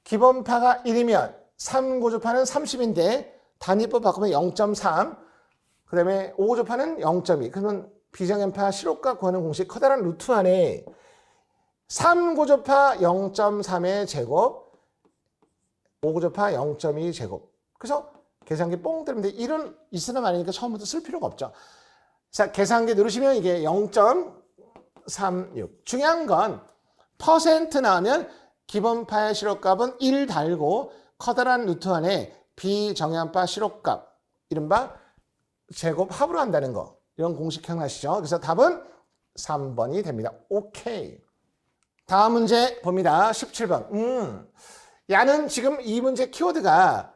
A: 기본파가 1이면 3고조파는 30인데 단위법 바꾸면 0.3 그 다음에 5고조파는 0.2 그러면 비정연파 시록가 구하는 공식 커다란 루트 안에 3고조파 0.3의 제곱 5고조파 0.2 제곱 그래서 계산기 뽕 때리는데 1은 있으나 말이니까 처음부터 쓸 필요가 없죠. 자, 계산기 누르시면 이게 0.36 중요한 건 퍼센트 나오면 기본파의 시록값은 1 달고 커다란 루트 안에 비정연파 시록값 이른바 제곱 합으로 한다는 거 이런 공식 기억나시죠? 그래서 답은 3번이 됩니다. 오케이. 다음 문제 봅니다. 17번. 야는 지금 이 문제 키워드가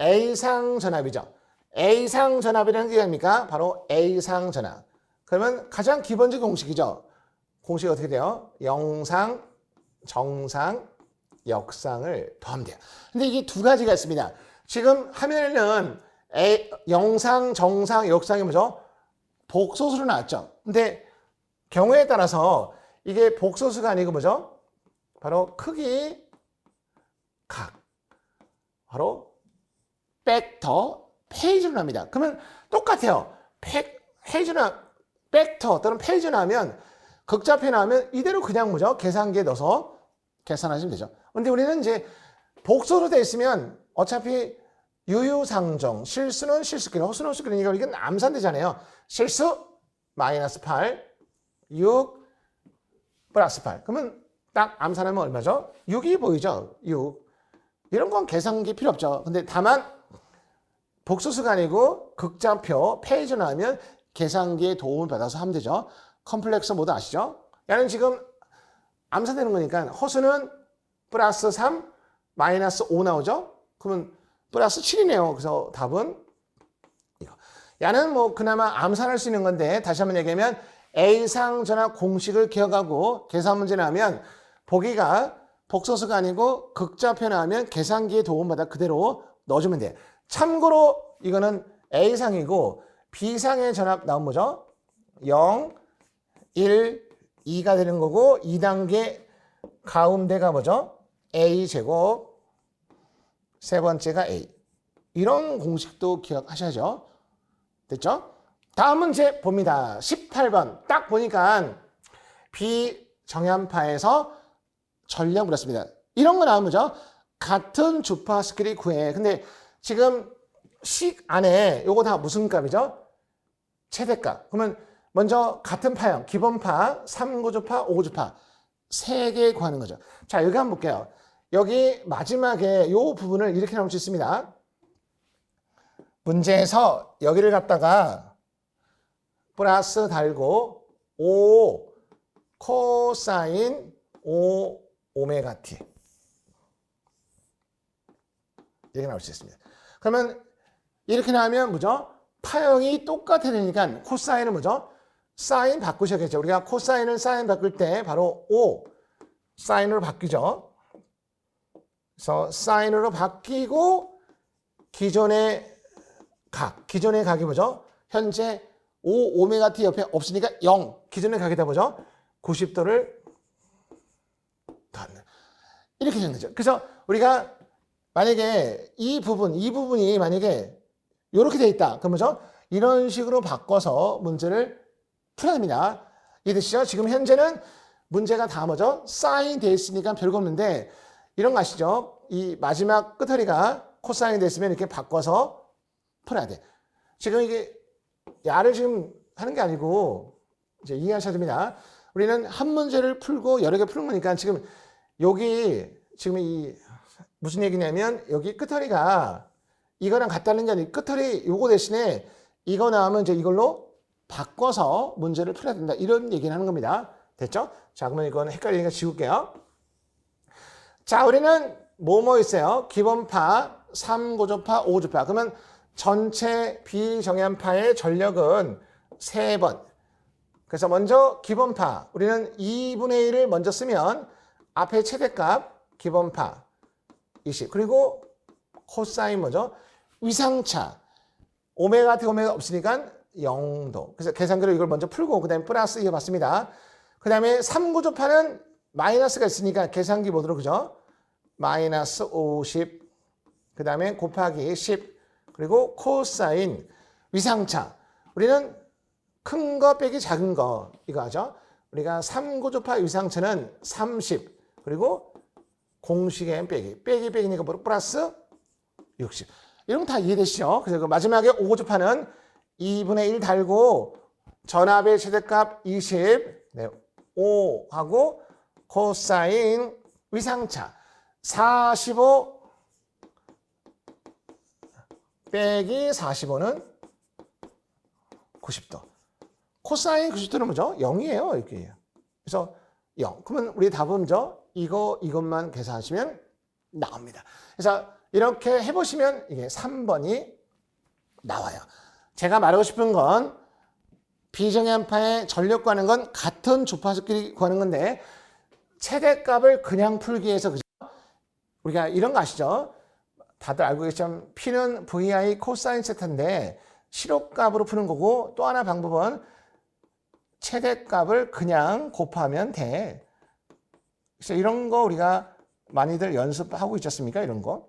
A: A상 전압이죠. A상 전압이라는 게 뭡니까? 바로 A상 전압. 그러면 가장 기본적인 공식이죠. 공식이 어떻게 돼요? 영상, 정상, 역상을 더하면 돼요. 근데 이게 두 가지가 있습니다. 지금 화면에는 영상, 정상, 역상이 뭐죠? 복소수로 나왔죠. 근데 경우에 따라서 이게 복소수가 아니고 뭐죠? 바로 크기, 각. 바로 벡터, 페이지로 나옵니다. 그러면 똑같아요. 벡터 또는 페이지로 나오면 극좌표에 나오면 이대로 그냥 뭐죠? 계산기에 넣어서 계산하시면 되죠. 근데 우리는 이제 복소로 돼 있으면 어차피 유유상정, 실수는 실수끼리, 허수는 허수끼리니까 이건 암산되잖아요. 실수 마이너스 8, 6 플러스 8. 그러면 딱 암산하면 얼마죠? 6이 보이죠? 6. 이런 건 계산기 필요 없죠. 근데 다만 복소수가 아니고 극좌표, 페이지 나오면 계산기의 도움을 받아서 하면 되죠. 컴플렉스 모드 아시죠? 얘는 지금 암산되는 거니까 허수는 플러스 3, 마이너스 5 나오죠? 그러면 플러스 7이네요. 그래서 답은 이거. 얘는 뭐 그나마 암산할 수 있는 건데 다시 한번 얘기하면 A상 전압 공식을 기억하고 계산 문제 나오면 보기가 복소수가 아니고 극좌표 나오면 계산기의 도움받아 그대로 넣어주면 돼요. 참고로 이거는 A상이고 B상의 전압 나온 뭐죠? 0, 1, 2가 되는 거고 2단계 가운데가 뭐죠? A제곱 세 번째가 A. 이런 공식도 기억하셔야죠. 됐죠? 다음 문제 봅니다. 18번. 딱 보니까 비정연파에서 전량 물었습니다. 이런 거 나오면 뭐죠? 같은 주파 스킬이 구해. 근데 지금 식 안에 요거 다 무슨 값이죠? 최대값. 그러면 먼저 같은 파형, 기본파, 3고주파, 5고주파 세 개 구하는 거죠. 자, 여기 한번 볼게요. 여기 마지막에 요 부분을 이렇게 나올 수 있습니다. 문제에서 여기를 갖다가 플러스 달고 5 코사인 5 오메가 t 이렇게 나올 수 있습니다. 그러면 이렇게 나오면 뭐죠? 파형이 똑같아야 되니까 코사인은 뭐죠? 사인 바꾸셔야겠죠. 우리가 코사인을 사인 바꿀 때 바로 5 사인으로 바뀌죠. 그래서 사인으로 바뀌고 기존의 각이 뭐죠? 현재 5 오메가 t 옆에 없으니까 0 기존의 각이다 뭐죠? 90도를 더하는 이렇게 되는 거죠. 그래서 우리가 만약에 이 부분이 만약에 이렇게 돼 있다. 그럼 뭐죠? 이런 식으로 바꿔서 문제를 풀어야 됩니다. 이해되시죠? 지금 현재는 문제가 다 뭐죠? 사인 돼 있으니까 별거 없는데 이런 거 아시죠? 이 마지막 끄트리가 코사인 됐으면 이렇게 바꿔서 풀어야 돼. 지금 이게 야를 지금 하는 게 아니고 이제 이해하셔야 됩니다. 우리는 한 문제를 풀고 여러 개 푸는 거니까 지금 여기 지금 이 무슨 얘기냐면 여기 끄트리가 이거랑 같다는 게 아니고 끄트리 요거 대신에 이거 나오면 이제 이걸로 바꿔서 문제를 풀어야 된다. 이런 얘기를 하는 겁니다. 됐죠? 자, 그러면 이건 헷갈리니까 지울게요. 자, 우리는 뭐뭐 있어요? 기본파, 3고조파, 5고조파. 그러면 전체 비정연파의 전력은 3번. 그래서 먼저 기본파. 우리는 2분의 1을 먼저 쓰면 앞에 최대값 기본파 20. 그리고 코사인 뭐죠? 위상차. 오메가 대 오메가 없으니까 0도. 그래서 계산기로 이걸 먼저 풀고 그 다음에 플러스 이어봤습니다. 그 다음에 3고조파는 마이너스가 있으니까 계산기 모드로 그죠? 마이너스 50. 그 다음에 곱하기 10. 그리고 코사인 위상차. 우리는 큰 거 빼기 작은 거 이거 하죠. 우리가 3고조파 위상차는 30. 그리고 공식의 빼기니까 뭐로 플러스 60. 이런 거 다 이해되시죠? 그래서 마지막에 5고조파는 2분의 1 달고 전압의 최대값 20. 네, 5하고 코사인 위상차 45 빼기 45는 90도. 코사인 90도는 뭐죠? 0이에요. 이렇게. 그래서 0. 그러면 우리 답은 뭐죠? 이것만 계산하시면 나옵니다. 그래서 이렇게 해보시면 이게 3번이 나와요. 제가 말하고 싶은 건 비정연파의 전력 구하는 건 같은 주파수끼리 구하는 건데 최대값을 그냥 풀기 위해서 그죠? 우리가 이런 거 아시죠? 다들 알고 계시죠? P는 VI 코사인 세타인데 실호값으로 푸는 거고 또 하나 방법은 최대값을 그냥 곱하면 돼. 그래서 이런 거 우리가 많이들 연습하고 있지 않습니까? 이런 거.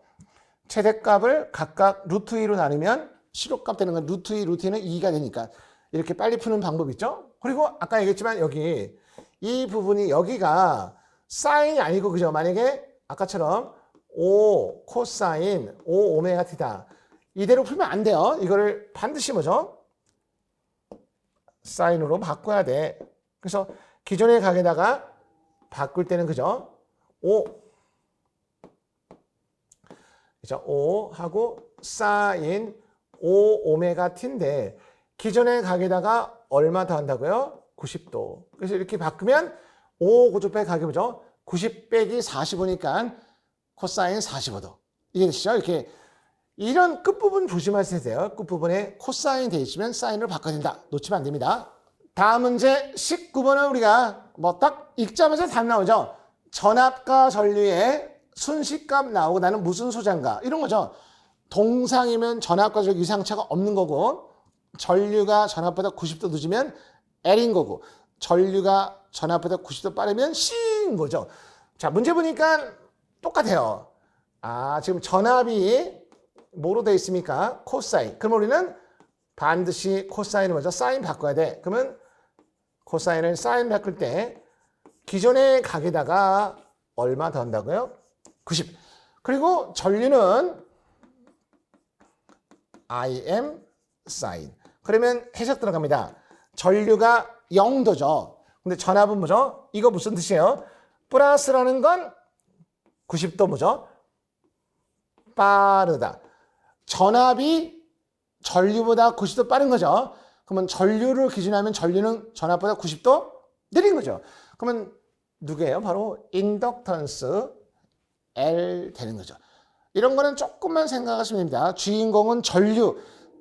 A: 최대값을 각각 루트 2로 나누면 실호값 되는 건 루트 2, 루트 2는 2가 되니까 이렇게 빨리 푸는 방법 있죠? 그리고 아까 얘기했지만 여기 이 부분이 여기가 사인이 아니고 그죠? 만약에 아까처럼 5 코사인 5 오메가 t다. 이대로 풀면 안 돼요. 이거를 반드시 뭐죠? 사인으로 바꿔야 돼. 그래서 기존의 각에다가 바꿀 때는 그죠? 5 그죠? 5 하고 사인 5 오메가 t인데 기존의 각에다가 얼마 더 한다고요? 90도. 그래서 이렇게 바꾸면 5고조파의 각이 뭐죠? 90 빼기 45니까 코사인 45도. 이해되시죠? 이렇게 이런 끝부분 조심하셔야 돼요. 끝부분에 코사인 돼 있으면 사인으로 바꿔야 된다. 놓치면 안 됩니다. 다음 문제 19번은 우리가 뭐 딱 읽자마자 답 나오죠. 전압과 전류의 순식값 나오고 나는 무슨 소자인가 이런 거죠. 동상이면 전압과 전류 유상차가 없는 거고 전류가 전압보다 90도 늦으면 L인 거고 전류가 전압보다 90도 빠르면 C인 거죠. 자, 문제 보니까 똑같아요. 아, 지금 전압이 뭐로 되어 있습니까? 코사인. 그럼 우리는 반드시 코사인을 먼저 사인 바꿔야 돼. 그러면 코사인을 사인 바꿀 때 기존의 각에다가 얼마 더 한다고요? 90. 그리고 전류는 Im 사인. 그러면 해석 들어갑니다. 전류가 0도죠. 근데 전압은 뭐죠? 이거 무슨 뜻이에요? 플러스라는 건 90도 뭐죠? 빠르다. 전압이 전류보다 90도 빠른 거죠. 그러면 전류를 기준하면 전류는 전압보다 90도 느린 거죠. 그러면 누구예요? 바로 인덕턴스 L 되는 거죠. 이런 거는 조금만 생각하시면 됩니다. 주인공은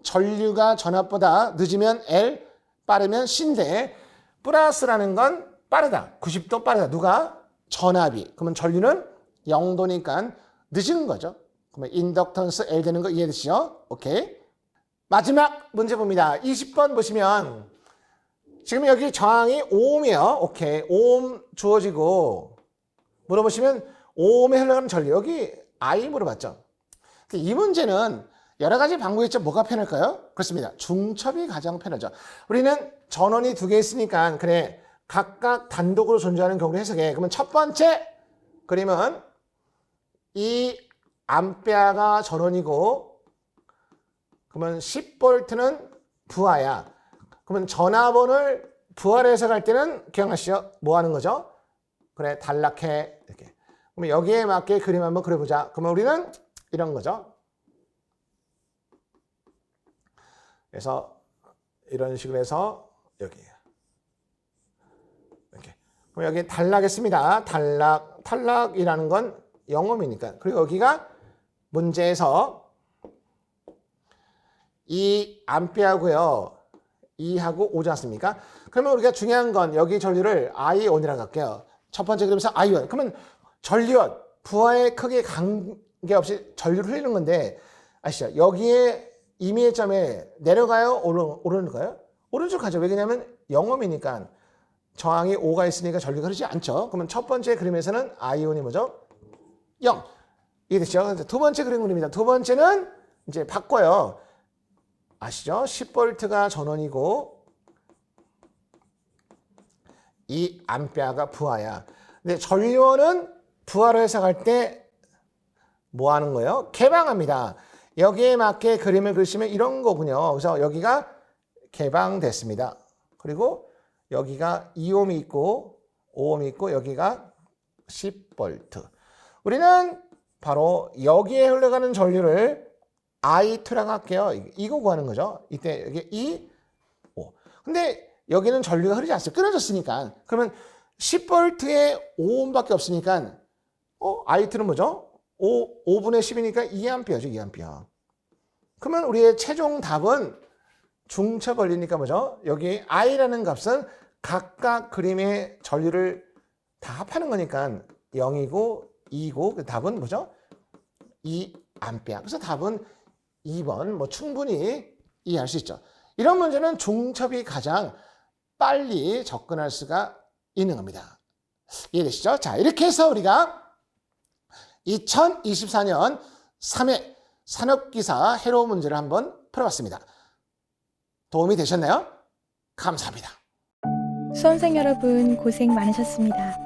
A: 전류가 전압보다 늦으면 L, 빠르면 C인데 플러스라는 건 빠르다. 90도 빠르다. 누가? 전압이. 그러면 전류는 0도니까 늦은 거죠. 그러면 인덕턴스 L 되는 거 이해되시죠? 오케이. 마지막 문제 봅니다. 20번 보시면 지금 여기 저항이 5옴이에요. 오케이. 5옴 주어지고 물어보시면 5옴에 흘러가는 전류. 여기 I 물어봤죠. 이 문제는 여러 가지 방법이 있죠. 뭐가 편할까요? 그렇습니다. 중첩이 가장 편하죠. 우리는 전원이 두 개 있으니까 그래 각각 단독으로 존재하는 경우를 해석해. 그러면 첫 번째 그림은 이 암페어가 전원이고 그러면 10V는 부하야. 그러면 전압원을 부하로 해석할 때는 기억하시죠? 뭐 하는 거죠? 그래 단락해. 이렇게. 그러면 여기에 맞게 그림 한번 그려보자. 그러면 우리는 이런 거죠. 그래서 이런 식으로 해서 여기 이렇게. 그럼 여기 단락했습니다. 탈락이라는 건 영음이니까. 그리고 여기가 문제에서 이 암페어고요. 2하고 5지 않습니까? 그러면 우리가 중요한 건 여기 전류를 I1이라고 할게요. 첫 번째 그림에서 I1. 그러면 전류원, 부하에 크게 관계없이 전류를 흘리는 건데 아시죠? 여기에 임의의 점에 내려가요? 오르는가요? 오른쪽 가죠. 왜냐하면 영음이니까 저항이 5가 있으니까 전류가 흐르지 않죠. 그러면 첫 번째 그림에서는 I1이 뭐죠? 0. 이해되시죠? 두 번째 그림입니다. 두 번째는 이제 바꿔요. 아시죠? 10V가 전원이고 이 암페어가 부하야. 근데 전류원은 부하로 해석할 때 뭐 하는 거예요? 개방합니다. 여기에 맞게 그림을 그리시면 이런 거군요. 그래서 여기가 개방됐습니다. 그리고 여기가 2ohm이 있고 5ohm이 있고 여기가 10V. 우리는 바로 여기에 흘러가는 전류를 I2라고 할게요. 이거 구하는 거죠. 이때 여기 2, 5. 근데 여기는 전류가 흐르지 않습니다. 끊어졌으니까. 그러면 10V에 5ohm밖에 없으니까 I2는 뭐죠? 5분의 10이니까 2A죠. 2A. 그러면 우리의 최종 답은 중첩 원리니까 뭐죠? 여기 I라는 값은 각각 그림의 전류를 다 합하는 거니까 0이고 2고 그 답은 뭐죠? 2A. 그래서 답은 2번 뭐 충분히 이해할 수 있죠. 이런 문제는 중첩이 가장 빨리 접근할 수가 있는 겁니다. 이해되시죠? 자, 이렇게 해서 우리가 2024년 3회 산업기사 해로 문제를 한번 풀어봤습니다. 도움이 되셨나요? 감사합니다.
B: 수험생 여러분 고생 많으셨습니다.